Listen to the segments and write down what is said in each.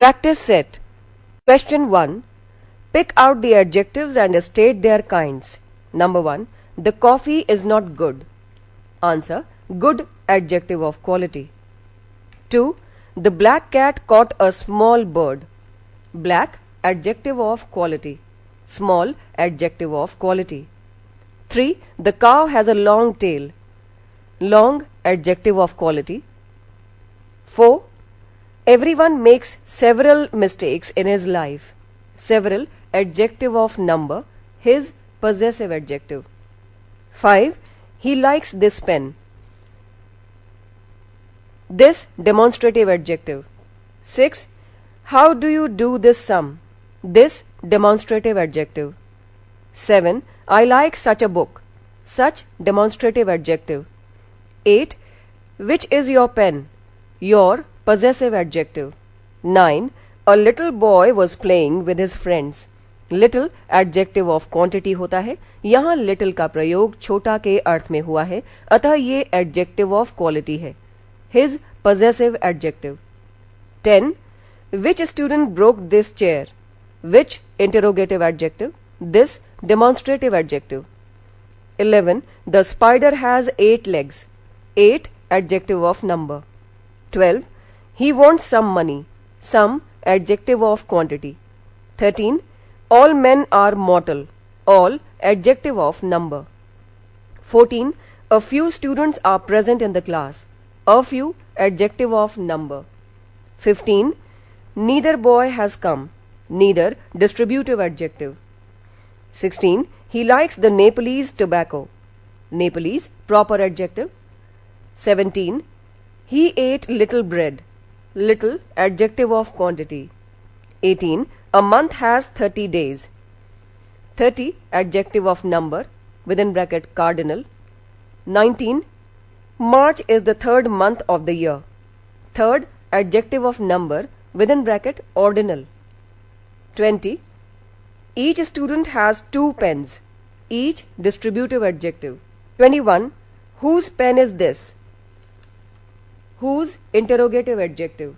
Practice set. Question 1. Pick out the adjectives and state their kinds. Number 1. The coffee is not good. Answer. Good, adjective of quality. 2. The black cat caught a small bird. Black, adjective of quality. Small, adjective of quality. 3. The cow has a long tail. Long, adjective of quality. 4. Everyone makes several mistakes in his life. Several, adjective of number. His, possessive adjective. 5. He likes this pen. This, demonstrative adjective. 6. How do you do this sum? This, demonstrative adjective. 7. I like such a book. Such, demonstrative adjective. 8. Which is your pen? Your, possessive adjective. 9. A little boy was playing with his friends. Little, adjective of quantity होता है. यहाँ little का प्रयोग छोटा के अर्थ में हुआ है, अतः ये adjective of quality है. His, possessive adjective. 10. Which student broke this chair? Which, interrogative adjective. This, demonstrative adjective. 11. The spider has 8 legs. 8, adjective of number. 12. He wants some money. Some, adjective of quantity. 13. All men are mortal. All, adjective of number. 14. A few students are present in the class. A few, adjective of number. 15. Neither boy has come. Neither, distributive adjective. 16. He likes the Nepalese tobacco. Nepalese, proper adjective. 17. He ate little bread. Little, adjective of quantity. 18. A month has 30 days. 30, adjective of number, within bracket cardinal. 19. March is the third month of the year. Third, adjective of number, within bracket ordinal. 20. Each student has 2 pens. Each, distributive adjective. 21. Whose pen is this? Whose, interrogative adjective.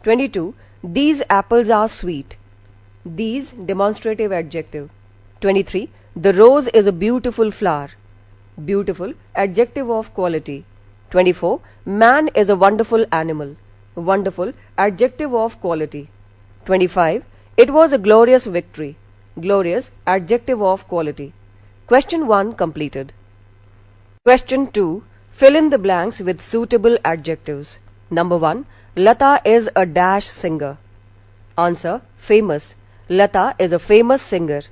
22. These apples are sweet. These, demonstrative adjective. 23. The rose is a beautiful flower. Beautiful, adjective of quality. 24. Man is a wonderful animal. Wonderful, adjective of quality. 25. It was a glorious victory. Glorious, adjective of quality. Question 1 completed. Question 2. Fill in the blanks with suitable adjectives. Number 1. Lata is a dash singer. Answer. Famous. Lata is a famous singer.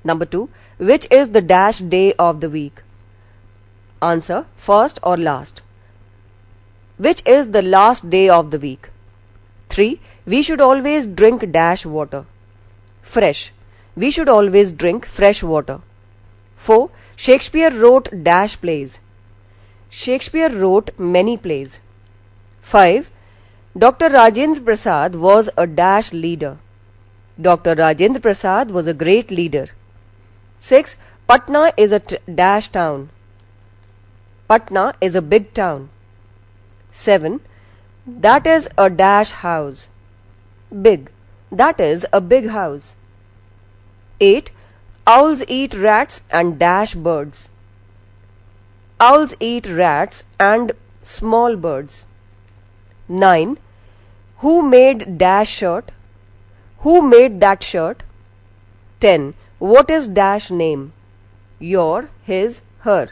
Number 2. Which is the dash day of the week? Answer. First or last. Which is the last day of the week? 3. We should always drink dash water. Fresh. We should always drink fresh water. 4. Shakespeare wrote dash plays. Shakespeare wrote many plays. 5. Dr. Rajendra Prasad was a dash leader. Dr. Rajendra Prasad was a great leader. 6. Patna is a dash town. Patna is a big town. 7. That is a dash house. Big. That is a big house. 8. Owls eat rats and dash birds. Owls eat rats and small birds. 9. Who made dash shirt? Who made that shirt? 10. What is dash name? Your, his, her.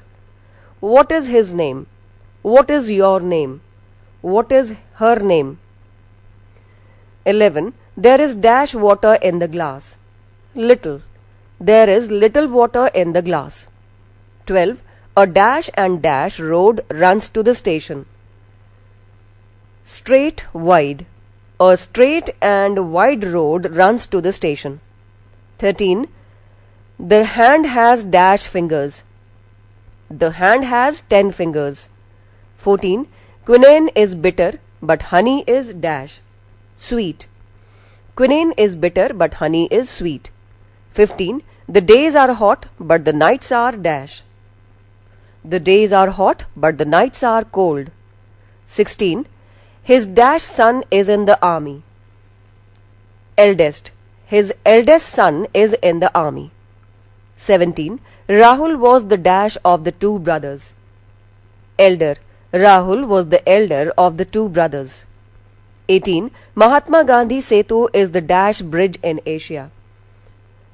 What is his name? What is your name? What is her name? 11. There is dash water in the glass. Little. There is little water in the glass. 12. A dash and dash road runs to the station. Straight, wide. A straight and wide road runs to the station. 13. The hand has dash fingers. The hand has 10 fingers. 14. Quinine is bitter, but honey is dash. Sweet. Quinine is bitter, but honey is sweet. 15. The days are hot, but the nights are dash. The days are hot, but the nights are cold. 16. His dash son is in the army. Eldest. His eldest son is in the army. 17. Rahul was the dash of the two brothers. Elder. Rahul was the elder of the two brothers. 18. Mahatma Gandhi Setu is the dash bridge in Asia.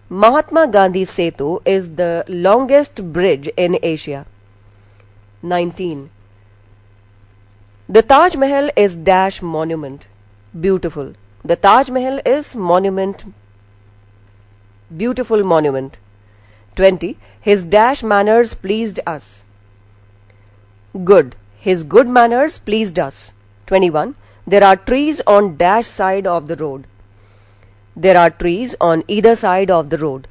Mahatma Gandhi Setu is the longest bridge in Asia. 19. The Taj Mahal is dash monument. Beautiful. The Taj Mahal is monument. Beautiful monument. 20. His dash manners pleased us. Good. His good manners pleased us. 21. There are trees on dash side of the road. There are trees on either side of the road.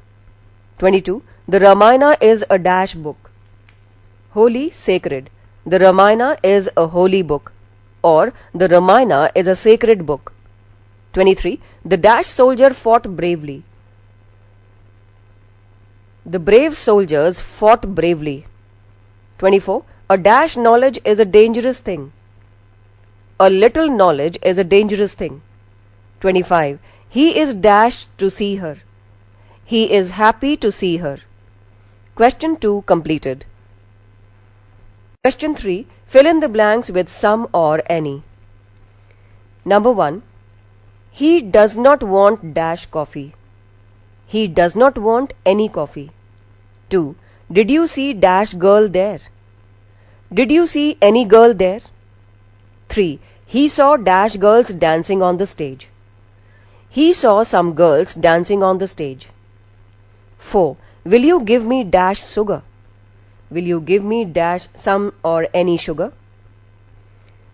22. The Ramayana is a dash book. Holy, sacred. The Ramayana is a holy book, or the Ramayana is a sacred book. 23. The dash soldier fought bravely. The brave soldiers fought bravely. 24. A dash knowledge is a dangerous thing. A little knowledge is a dangerous thing. 25. He is dashed to see her. He is happy to see her. Question 2 completed. Question 3. Fill in the blanks with some or any. Number 1. He does not want dash coffee. He does not want any coffee. 2. Did you see dash girl there? Did you see any girl there? 3. He saw dash girls dancing on the stage. He saw some girls dancing on the stage. 4. Will you give me dash sugar? Will you give me dash some or any sugar?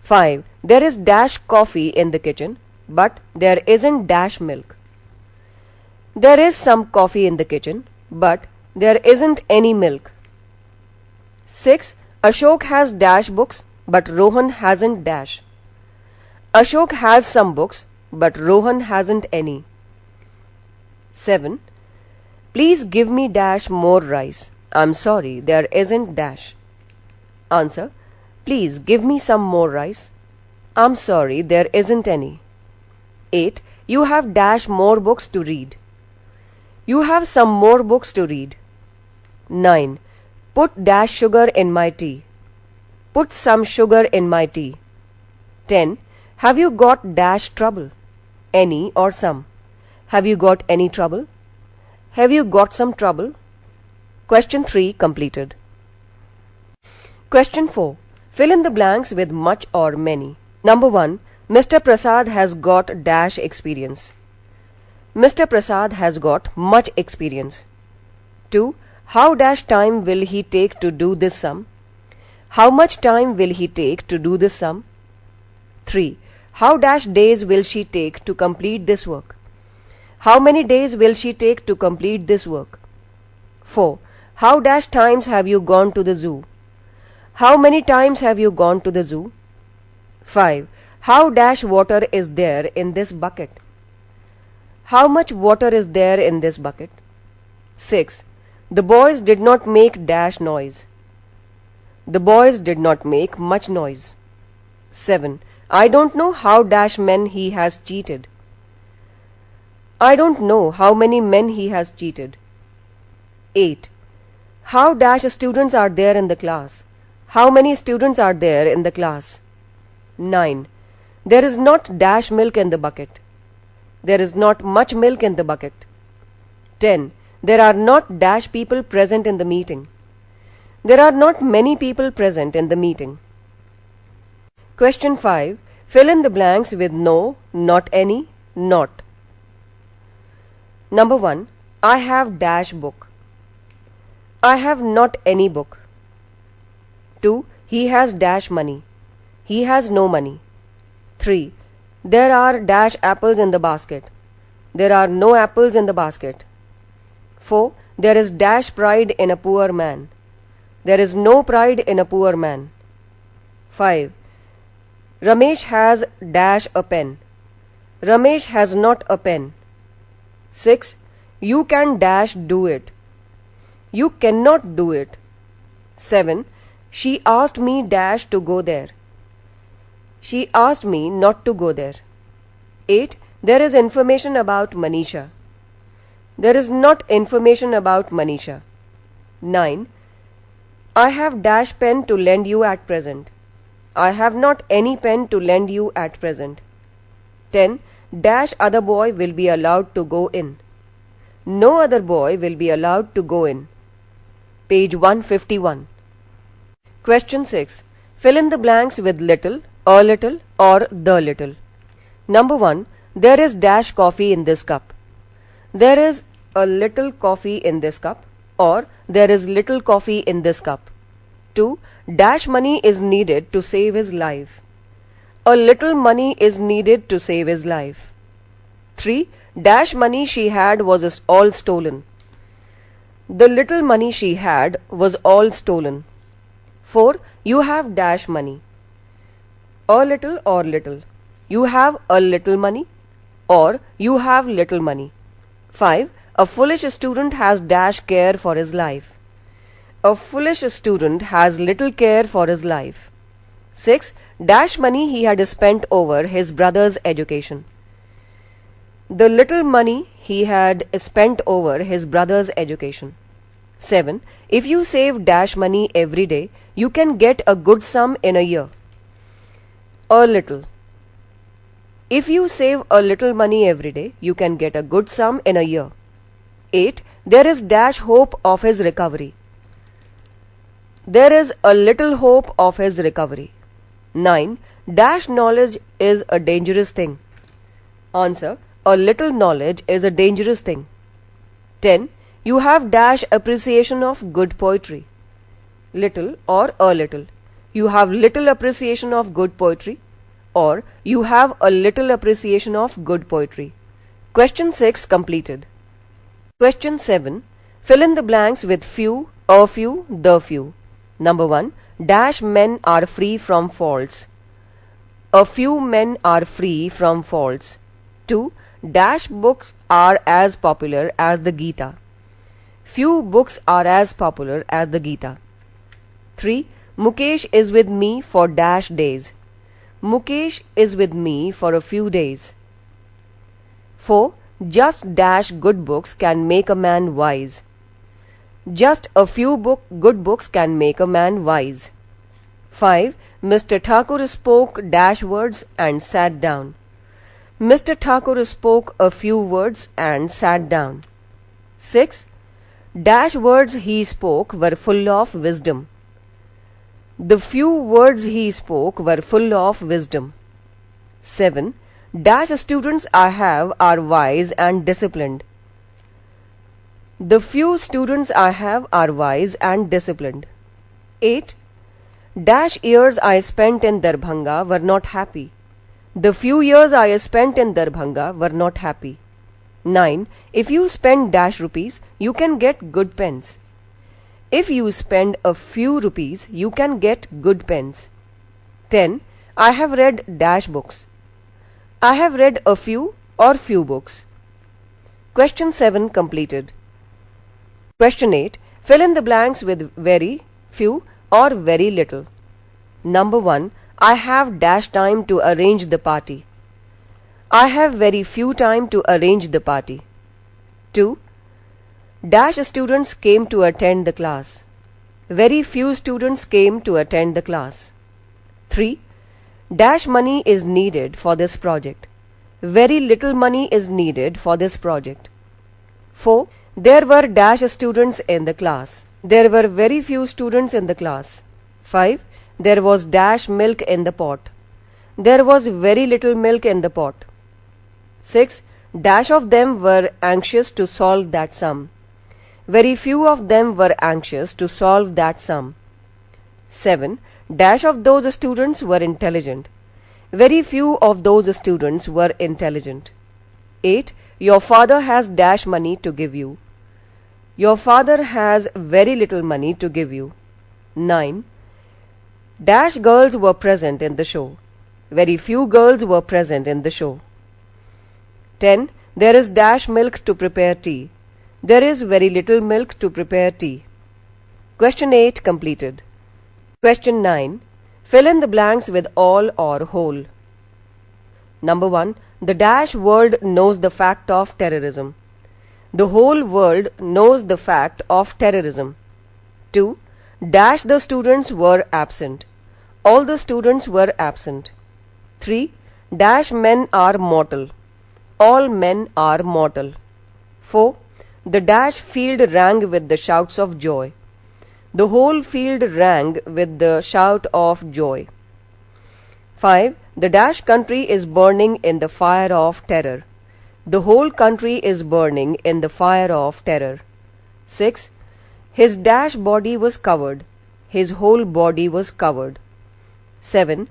5. There is dash coffee in the kitchen, but there isn't dash milk. There is some coffee in the kitchen, but there isn't any milk. 6. Ashok has dash books, but Rohan hasn't dash. Ashok has some books, but Rohan hasn't any. 7. Please give me dash more rice. I'm sorry, there isn't dash. Answer. Please give me some more rice. I'm sorry, there isn't any. 8. You have dash more books to read. You have some more books to read. 9. Put dash sugar in my tea. Put some sugar in my tea. 10. Have you got dash trouble? Any or some. Have you got any trouble? Have you got some trouble? Question 3 completed. Question 4. Fill in the blanks with much or many. Number 1. Mr. Prasad has got dash experience. Mr. Prasad has got much experience. 2. How dash time will he take to do this sum? How much time will he take to do this sum? 3. How dash days will she take to complete this work? How many days will she take to complete this work? 4. How dash times have you gone to the zoo? How many times have you gone to the zoo? 5. How dash water is there in this bucket? How much water is there in this bucket? 6. The boys did not make dash noise. The boys did not make much noise. 7. I don't know how dash men he has cheated. I don't know how many men he has cheated. 8. How dash students are there in the class? How many students are there in the class? 9. There is not dash milk in the bucket. There is not much milk in the bucket. 10. There are not dash people present in the meeting. There are not many people present in the meeting. Question 5. Fill in the blanks with no, not any, not. Number 1. I have dash book. I have not any book. 2. He has dash money. He has no money. 3. There are dash apples in the basket. There are no apples in the basket. 4. There is dash pride in a poor man. There is no pride in a poor man. 5. Ramesh has dash a pen. Ramesh has not a pen. 6. You can dash do it. You cannot do it. 7. She asked me dash to go there. She asked me not to go there. 8. There is information about Manisha. There is not information about Manisha. 9. I have dash pen to lend you at present. I have not any pen to lend you at present. 10. Dash other boy will be allowed to go in. No other boy will be allowed to go in. Page 151. Question 6. Fill in the blanks with little, a little or the little. Number 1. There is dash coffee in this cup. There is a little coffee in this cup, or there is little coffee in this cup. 2. Dash money is needed to save his life. A little money is needed to save his life. 3. Dash money she had was all stolen. The little money she had was all stolen. 4. You have dash money. A little or little. You have a little money, or you have little money. 5. A foolish student has dash care for his life. A foolish student has little care for his life. 6. Dash money he had spent over his brother's education. The little money he had spent over his brother's education. 7. If you save dash money every day, you can get a good sum in a year. A little. If you save a little money every day, you can get a good sum in a year. 8. There is dash hope of his recovery. There is a little hope of his recovery. 9. Dash knowledge is a dangerous thing. Answer. A little knowledge is a dangerous thing. 10. You have dash appreciation of good poetry. Little or a little. You have little appreciation of good poetry, or you have a little appreciation of good poetry. Question 6 completed. Question 7. Fill in the blanks with few, a few, the few. Number 1. Dash men are free from faults. A few men are free from faults. 2. Dash books are as popular as the Gita. Few books are as popular as the Gita. 3. Mukesh is with me for dash days. Mukesh is with me for a few days. 4. Just dash good books can make a man wise. Just a few good books can make a man wise. 5. Mr. Thakur spoke dash words and sat down. Mr. Thakur spoke a few words and sat down. 6. Dash words he spoke were full of wisdom. The few words he spoke were full of wisdom. 7. Dash students I have are wise and disciplined. The few students I have are wise and disciplined. 8. Dash years I spent in Darbhanga were not happy. The few years I spent in Darbhanga were not happy. 9. If you spend dash rupees, you can get good pens. If you spend a few rupees, you can get good pens. 10. I have read dash books. I have read a few or few books. Question 7 completed. Question 8. Fill in the blanks with very, few or very little. Number 1. I have dash time to arrange the party. I have very few time to arrange the party. 2. Dash students came to attend the class. Very few students came to attend the class. 3. Dash money is needed for this project. Very little money is needed for this project. 4. There were dash students in the class. There were very few students in the class. 5. There was dash milk in the pot. There was very little milk in the pot. 6. Dash of them were anxious to solve that sum. Very few of them were anxious to solve that sum. 7. Dash of those students were intelligent. Very few of those students were intelligent. 8. Your father has dash money to give you. Your father has very little money to give you. 9. Dash girls were present in the show. Very few girls were present in the show. 10. There is dash milk to prepare tea. There is very little milk to prepare tea. Question 8 completed. Question 9. Fill in the blanks with all or whole. Number 1. The dash world knows the fact of terrorism. The whole world knows the fact of terrorism. 2. Dash the students were absent. All the students were absent. 3. Dash men are mortal. All men are mortal. 4. The dash field rang with the shouts of joy. The whole field rang with the shout of joy. 5. The dash country is burning in the fire of terror. The whole country is burning in the fire of terror. 6. His dash body was covered. His whole body was covered. 7.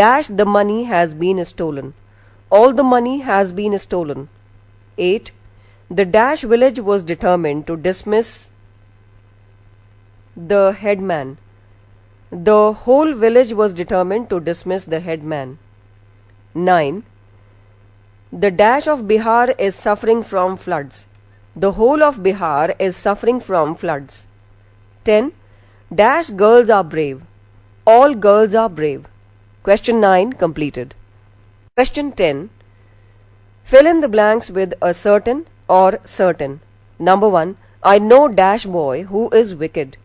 Dash the money has been stolen. All the money has been stolen. 8. The dash village was determined to dismiss the headman. The whole village was determined to dismiss the headman. 9. The dash of Bihar is suffering from floods. The whole of Bihar is suffering from floods. 10. Dash girls are brave. All girls are brave. Question 9 completed. Question 10. Fill in the blanks with a certain or certain. Number 1. I know dash boy who is wicked.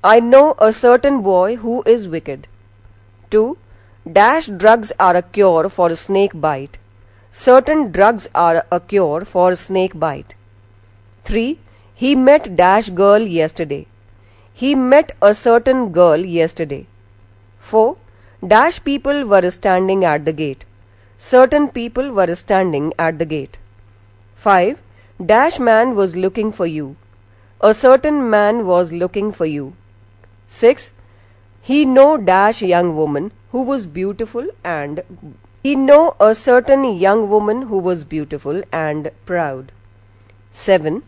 I know a certain boy who is wicked. 2. Dash drugs are a cure for snake bite. Certain drugs are a cure for snake bite. 3. He met dash girl yesterday. He met a certain girl yesterday. 4. Dash people were standing at the gate. Certain people were standing at the gate. 5. Dash man was looking for you. A certain man was looking for you. 6. He know dash young woman who was beautiful and he know a certain young woman who was beautiful and proud. 7.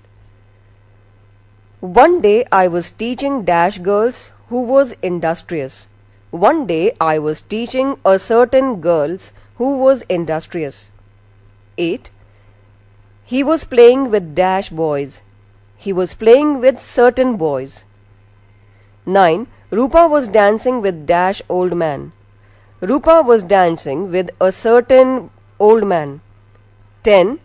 One day I was teaching dash girls who was industrious. One day I was teaching a certain girls who was industrious. 8. He was playing with dash boys. He was playing with certain boys. 9. Rupa was dancing with dash old man. Rupa was dancing with a certain old man. 10.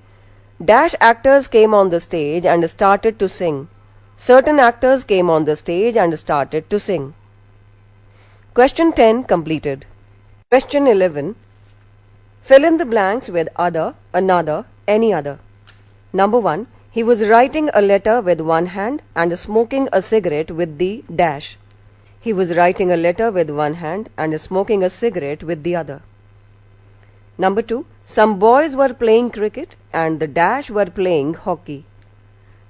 Dash actors came on the stage and started to sing. Certain actors came on the stage and started to sing. Question 10 completed. Question 11. Fill in the blanks with other, another, any other. Number 1. He was writing a letter with one hand and smoking a cigarette with the dash. He was writing a letter with one hand and smoking a cigarette with the other. Number 2. Some boys were playing cricket and the dash were playing hockey.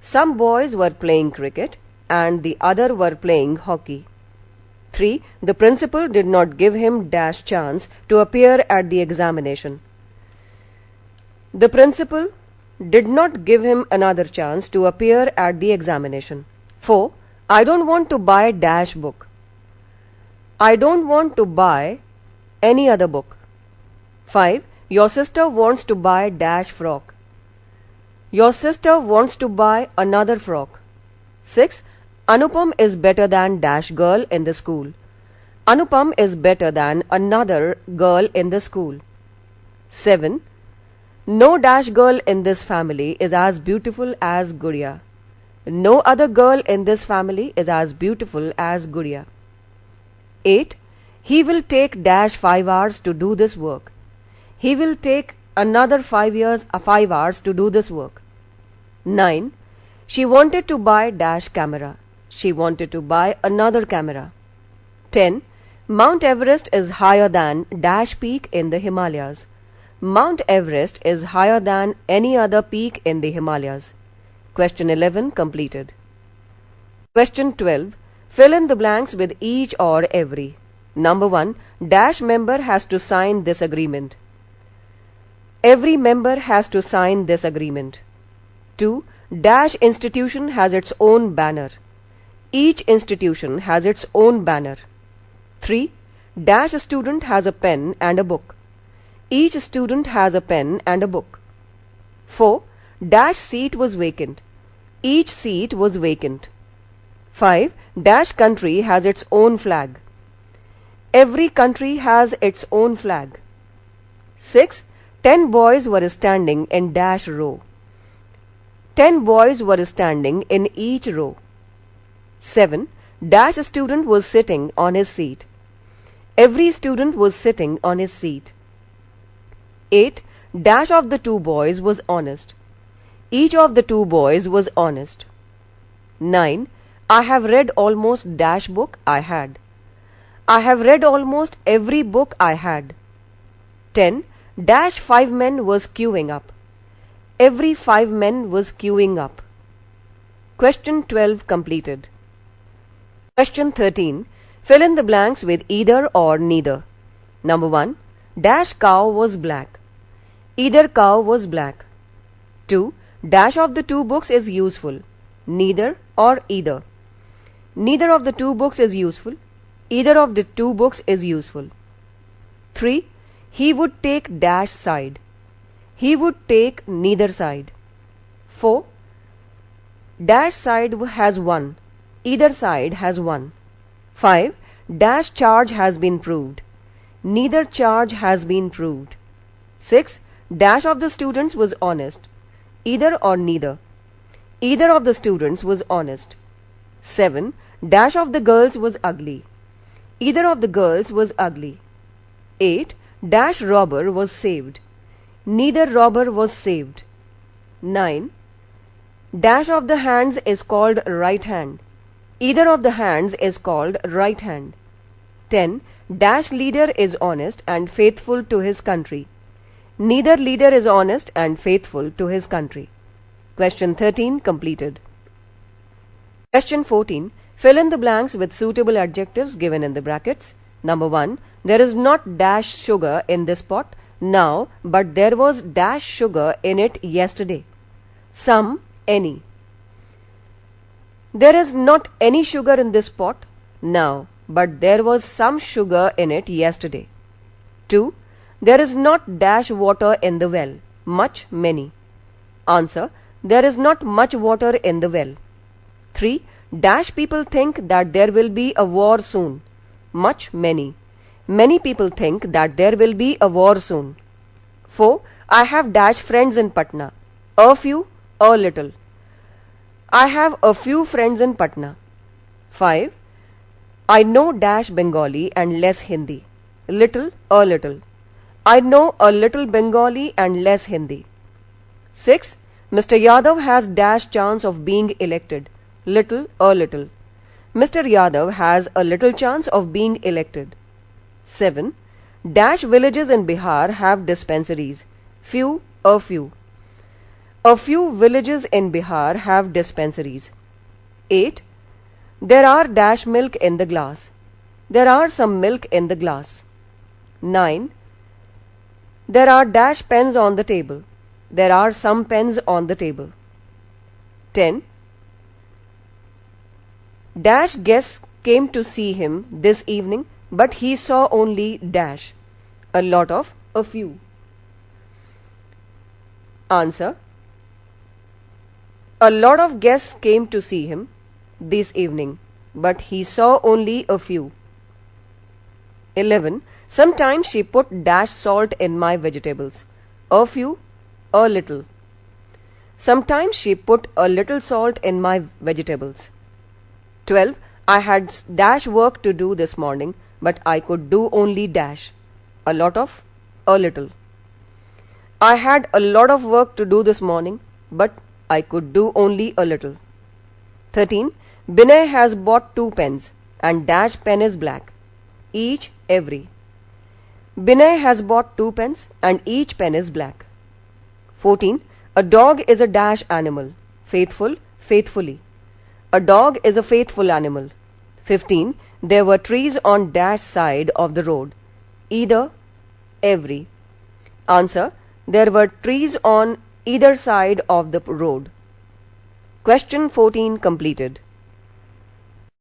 Some boys were playing cricket and the other were playing hockey. 3. The principal did not give him dash chance to appear at the examination. The principal did not give him another chance to appear at the examination. 4. I don't want to buy dash book. I don't want to buy any other book. 5. Your sister wants to buy dash frock. Your sister wants to buy another frock. 6. Anupam is better than dash girl in the school. Anupam is better than another girl in the school. 7. No dash girl in this family is as beautiful as Gudiya. No other girl in this family is as beautiful as Gudiya. 8. He will take dash 5 hours to do this work. He will take another 5 hours to do this work. 9. She wanted to buy dash camera. She wanted to buy another camera. 10. Mount Everest is higher than dash peak in the Himalayas. Mount Everest is higher than any other peak in the Himalayas. Question 11 completed. Question 12. Fill in the blanks with each or every. Number 1. Dash member has to sign this agreement. Every member has to sign this agreement. 2. Dash institution has its own banner. Each institution has its own banner. 3. Dash student has a pen and a book. Each student has a pen and a book. 4. Dash seat was vacant. Each seat was vacant. 5. Dash country has its own flag. Every country has its own flag. 6. 10 boys were standing in dash row. 10 boys were standing in each row. 7. Dash student was sitting on his seat. Every student was sitting on his seat. 8. Dash of the 2 boys was honest. Each of the 2 boys was honest. 9. I have read almost dash book I had. I have read almost every book I had. 10. Dash 5 men was queuing up. Every 5 men was queuing up. Question 12 completed. Question 13. Fill in the blanks with either or neither. Number 1. Dash cow was black. Either cow was black. 2. Dash of the 2 books is useful. Neither or either. Neither of the 2 books is useful. Either of the 2 books is useful. 3. He would take dash side. He would take neither side. 4. Dash side has won. Either side has won. 5. Dash charge has been proved. Neither charge has been proved. 6. Dash of the students was honest. Either or neither. Either of the students was honest. 7. Dash of the girls was ugly. Either of the girls was ugly. 8. Dash robber was saved. Neither robber was saved. 9. Dash of the hands is called right hand. Either of the hands is called right hand. 10. Dash leader is honest and faithful to his country. Neither leader is honest and faithful to his country. Question 13 completed. Question 14. Fill in the blanks with suitable adjectives given in the brackets. Number 1. There is not dash sugar in this pot now, but there was dash sugar in it yesterday. Some, any. There is not any sugar in this pot now, but there was some sugar in it yesterday. 2. There is not dash water in the well. Much, many. Answer. There is not much water in the well. 3. Dash people think that there will be a war soon. Much, many. Many people think that there will be a war soon. 4. I have dash friends in Patna. A few, a little. I have a few friends in Patna. 5. I know dash Bengali and less Hindi. Little, a little. I know a little Bengali and less Hindi. 6. Mr. Yadav has dash chance of being elected. Little, a little. Mr. Yadav has a little chance of being elected. 7. Dash villages in Bihar have dispensaries. Few, a few. A few villages in Bihar have dispensaries. 8. There are dash milk in the glass. There are some milk in the glass. 9. There are dash pens on the table. There are some pens on the table. 10. Dash guests came to see him this evening, but he saw only dash. A lot of, a few. Answer. A lot of guests came to see him this evening, but he saw only a few. 11. Sometimes she put dash salt in my vegetables. A few, a little. Sometimes she put a little salt in my vegetables. 12. I had dash work to do this morning, but I could do only dash. A lot of, a little. I had a lot of work to do this morning, but I could do only a little. 13. Binay has bought 2 pens, and dash pen is black. Each, every. Binay has bought 2 pens, and each pen is black. 14. A dog is a dash animal. Faithful, faithfully. A dog is a faithful animal. 15. There were trees on dash side of the road. Either, every. Answer. There were trees on either side of the road. Question 14 completed.